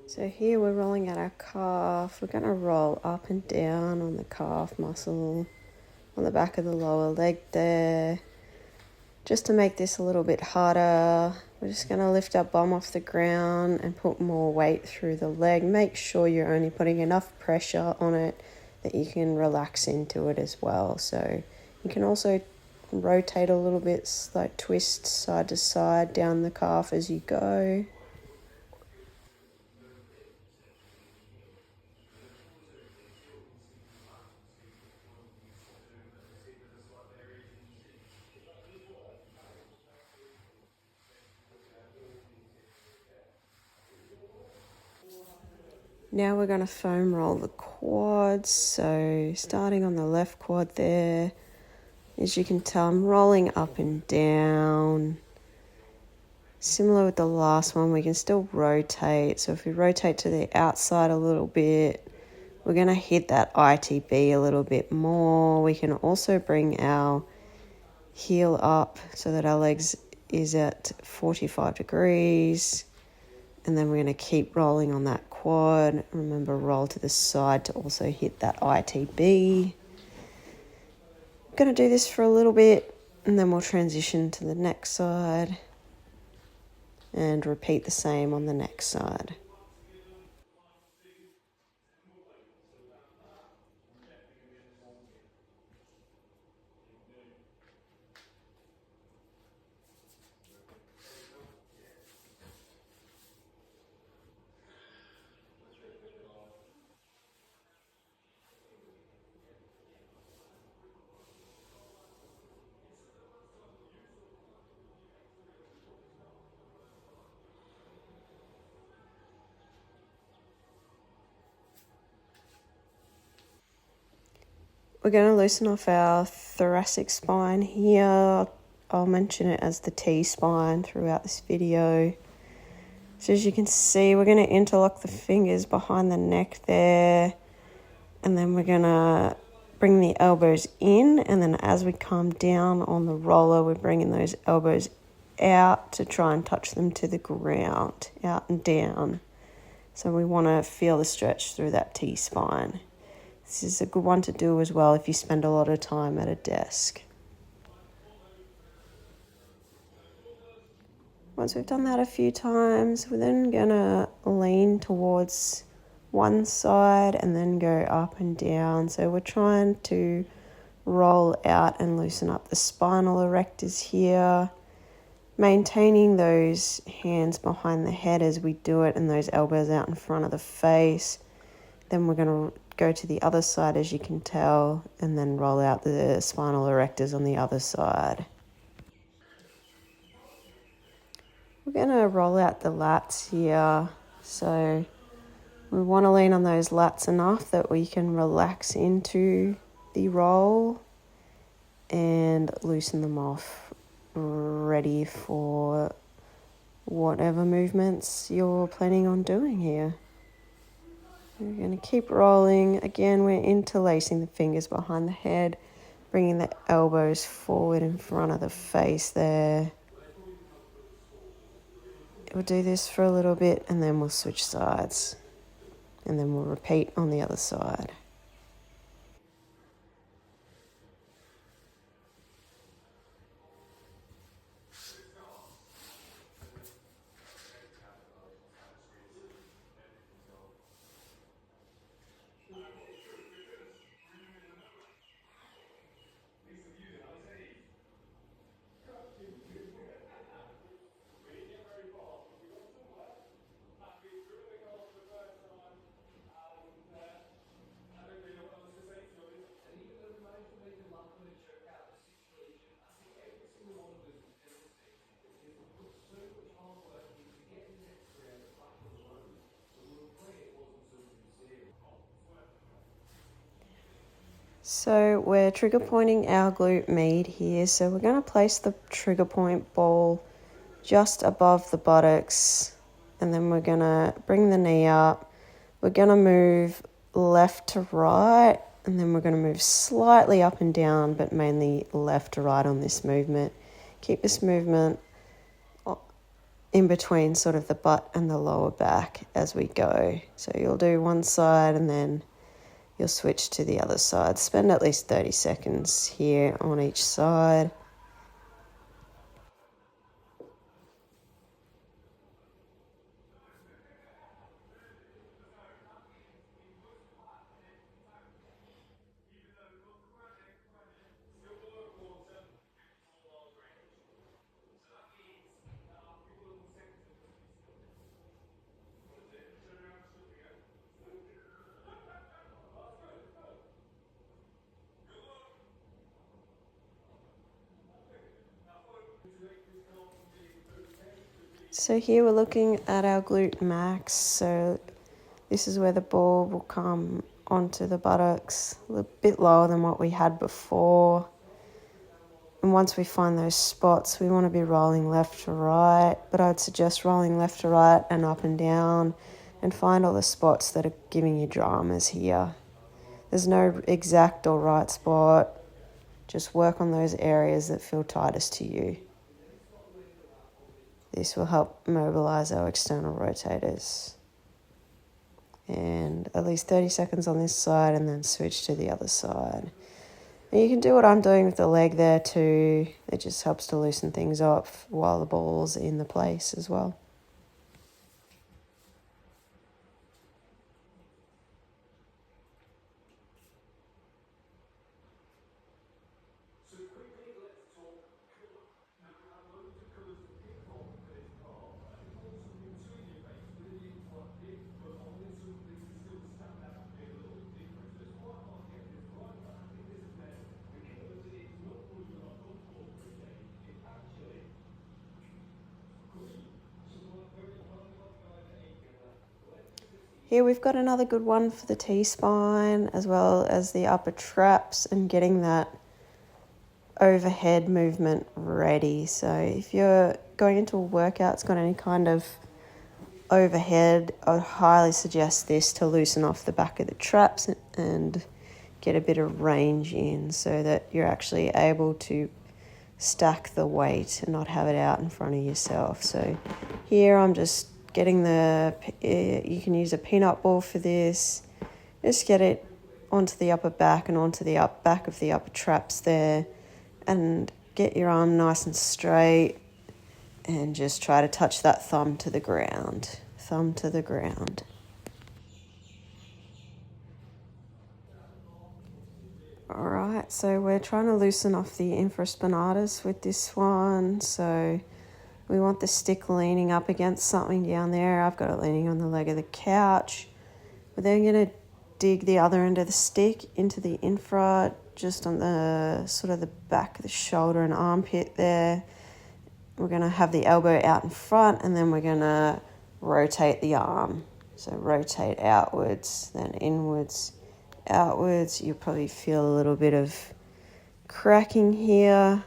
So here we're rolling at our calf. We're going to roll up and down on the calf muscle, on the back of the lower leg there. Just to make this a little bit harder, we're just going to lift our bum off the ground and put more weight through the leg. Make sure you're only putting enough pressure on it that you can relax into it as well. So you can also rotate a little bit, like twist side to side down the calf as you go. Now we're going to foam roll the quads. So starting on the left quad there, as you can tell, I'm rolling up and down. Similar with the last one, we can still rotate. So if we rotate to the outside a little bit, we're going to hit that ITB a little bit more. We can also bring our heel up so that our legs is at 45 degrees. And then we're going to keep rolling on that quad. Remember, roll to the side to also hit that ITB. I'm going to do this for a little bit, and then we'll transition to the next side and repeat the same on the next side. We're going to loosen off our thoracic spine here. I'll mention it as the T-spine throughout this video. So as you can see, we're going to interlock the fingers behind the neck there. And then we're going to bring the elbows in. And then as we come down on the roller, we're bringing those elbows out to try and touch them to the ground, out and down. So we want to feel the stretch through that T-spine. This is a good one to do as well if you spend a lot of time at a desk. Once we've done that a few times, we're then going to lean towards one side and then go up and down. So we're trying to roll out and loosen up the spinal erectors here, maintaining those hands behind the head as we do it and those elbows out in front of the face. Then we're going to go to the other side, as you can tell, and then roll out the spinal erectors on the other side. We're going to roll out the lats here. So we want to lean on those lats enough that we can relax into the roll and loosen them off, ready for whatever movements you're planning on doing here. We're going to keep rolling. Again, we're interlacing the fingers behind the head, bringing the elbows forward in front of the face there. We'll do this for a little bit and then we'll switch sides. And then we'll repeat on the other side. So we're trigger pointing our glute med here. So we're going to place the trigger point ball just above the buttocks. And then we're going to bring the knee up. We're going to move left to right. And then we're going to move slightly up and down, but mainly left to right on this movement. Keep this movement in between sort of the butt and the lower back as we go. So you'll do one side and then you'll switch to the other side. Spend at least 30 seconds here on each side. So here we're looking at our glute max. So this is where the ball will come onto the buttocks, a little bit lower than what we had before. And once we find those spots, we want to be rolling left to right, but I'd suggest rolling left to right and up and down and find all the spots that are giving you dramas here. There's no exact or right spot. Just work on those areas that feel tightest to you. This will help mobilize our external rotators. And at least 30 seconds on this side and then switch to the other side. And you can do what I'm doing with the leg there too. It just helps to loosen things up while the ball's in the place as well. Here we've got another good one for the T-spine as well as the upper traps and getting that overhead movement ready. So if you're going into a workout that's got any kind of overhead, I would highly suggest this to loosen off the back of the traps and get a bit of range in so that you're actually able to stack the weight and not have it out in front of yourself. So here I'm just getting you can use a peanut ball for this. Just get it onto the upper back and onto the back of the upper traps there and get your arm nice and straight and just try to touch that thumb to the ground. Thumb to the ground. Alright, so we're trying to loosen off the infraspinatus with this one. So we want the stick leaning up against something down there. I've got it leaning on the leg of the couch. We're then going to dig the other end of the stick into the infra, just on the sort of the back of the shoulder and armpit there. We're going to have the elbow out in front and then we're going to rotate the arm. So rotate outwards, then inwards, outwards. You'll probably feel a little bit of cracking here.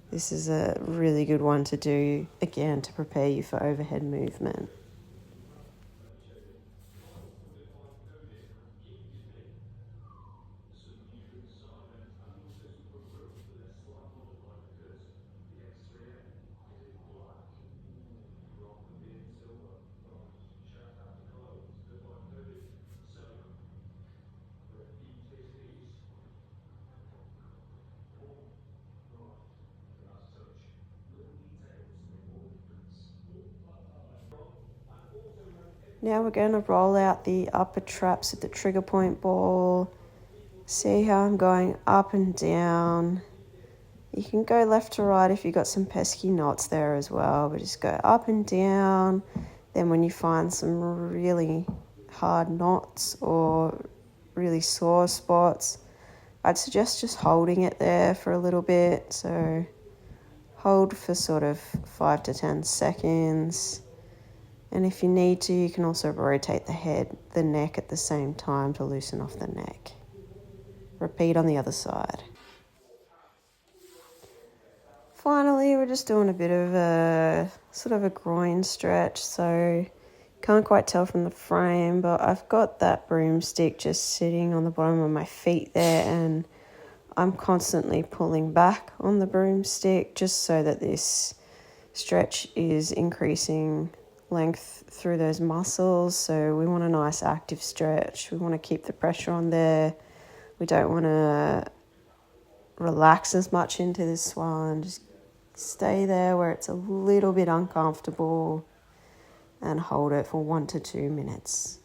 This is a really good one to do, again, to prepare you for overhead movement. Now we're going to roll out the upper traps with the trigger point ball. See how I'm going up and down. You can go left to right if you've got some pesky knots there as well, but just go up and down. Then when you find some really hard knots or really sore spots, I'd suggest just holding it there for a little bit. So hold for sort of 5 to 10 seconds. And if you need to, you can also rotate the neck at the same time to loosen off the neck. Repeat on the other side. Finally, we're just doing a bit of a sort of a groin stretch. So can't quite tell from the frame, but I've got that broomstick just sitting on the bottom of my feet there, and I'm constantly pulling back on the broomstick just so that this Stretch is increasing length through those muscles, so we want a nice active stretch. We want to keep the pressure on there. We don't want to relax as much into this one. Just stay there where it's a little bit uncomfortable and hold it for 1 to 2 minutes.